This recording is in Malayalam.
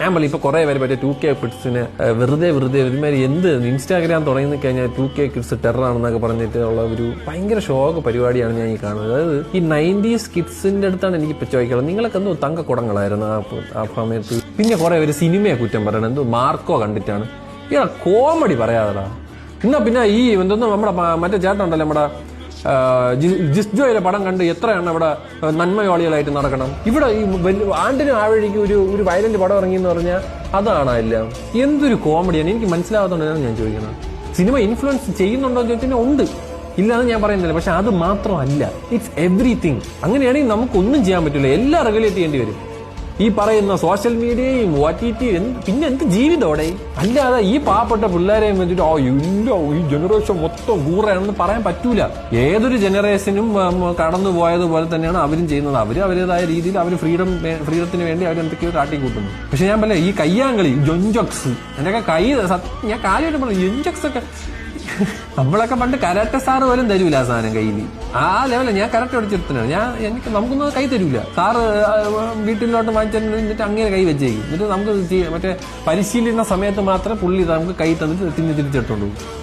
ഞാൻ പറയും ഇപ്പൊ കുറെ പേര് മറ്റേ 2K കിഡ്സിന് വെറുതെ ഒരുമാതിരി എന്ത് ഇൻസ്റ്റാഗ്രാം തുടങ്ങി കഴിഞ്ഞാൽ 2K കിഡ്സ് ടെറർ ആണെന്നൊക്കെ പറഞ്ഞിട്ട് ഉള്ള ഒരു ഭയങ്കര ഷോക്ക് പരിപാടിയാണ് ഞാൻ ഈ കാണുന്നത്. അതായത് ഈ 90s കിഡ്സിന്റെ അടുത്താണ് എനിക്ക് ഇപ്പൊ ചോദിക്കുന്നത്, നിങ്ങളൊക്കെ എന്തോ തങ്ക കുടങ്ങളായിരുന്നു ആ സമയത്ത്. പിന്നെ കുറെ പേര് സിനിമയെ കുറ്റം പറയണം, എന്തോ മാർക്കോ കണ്ടിട്ടാണ്. ഇയാളെ കോമഡി പറയാതെടാ. എന്നാ പിന്നെ ഈ എന്തൊന്നും നമ്മുടെ മറ്റേ ചേട്ടനുണ്ടല്ലോ നമ്മുടെ ജിസ്ജോയിലെ പടം കണ്ട് എത്ര എണ്ണം ഇവിടെ നന്മയോളികളായിട്ട് നടക്കണം. ഇവിടെ ഈ ആണ്ടിനും ആവഴിക്ക് ഒരു വയലന്റ് പടം ഇറങ്ങിയെന്ന് പറഞ്ഞാൽ അതാണ് എല്ലാം. എന്തൊരു കോമഡിയാണ്, എനിക്ക് മനസ്സിലാവാത്തതുകൊണ്ടാണ് ഞാൻ ചോദിക്കുന്നത്. സിനിമ ഇൻഫ്ലുവൻസ് ചെയ്യുന്നുണ്ടോ എന്ന് ചോദിച്ചാൽ ഉണ്ട്, ഇല്ലാന്ന് ഞാൻ പറയുന്നില്ല. പക്ഷെ അത് മാത്രമല്ല, ഇറ്റ്സ് എവറിത്തിങ്. അങ്ങനെയാണെങ്കിൽ നമുക്കൊന്നും ചെയ്യാൻ പറ്റില്ല, എല്ലാം റെഗുലേറ്റ് ചെയ്യേണ്ടി വരും. ഈ പറയുന്ന സോഷ്യൽ മീഡിയയും OTT പിന്നെ എന്ത് ജീവിതോടെ. അല്ലാതെ ഈ പാവപ്പെട്ട പിള്ളേരെയും വെച്ചിട്ട് ഈ ജനറേഷൻ മൊത്തം കൂറയാണെന്ന് പറയാൻ പറ്റൂല. ഏതൊരു ജനറേഷനും കടന്നു പോയതുപോലെ തന്നെയാണ് അവരും ചെയ്യുന്നത്. അവരുടേതായ രീതിയിൽ അവർ ഫ്രീഡത്തിന് വേണ്ടി അവർ എന്തൊക്കെയോ കാട്ടിക്കൂട്ടുന്നു. പക്ഷെ ഞാൻ പറയാം, ഈ കയ്യാങ്കളി ജൊഞ്ചക്സ് എന്റെയൊക്കെ ഞാൻ കാര്യമായിട്ട് പറഞ്ഞു, ജൊഞ്ചക്സ് ഒക്കെ നമ്മളൊക്കെ പണ്ട് കരാട്ടെ സാറ് പോലും തരൂല ആ സാധനം കയ്യിൽ. ആ ലെവലിൽ ഞാൻ കരാട്ടെ പഠിച്ചെടുത്തനാണ്. നമുക്കൊന്നും കൈ തരൂല. സാറ് വീട്ടിലോട്ട് വാങ്ങിച്ചിട്ട് അങ്ങനെ കൈ വെച്ചേക്കും. എന്നിട്ട് നമുക്ക് മറ്റേ പരിശീലന സമയത്ത് മാത്രമേ പുള്ളി നമുക്ക് കൈ തന്നിട്ട് തിരിച്ചെടുത്തോണ്ട് പോകും.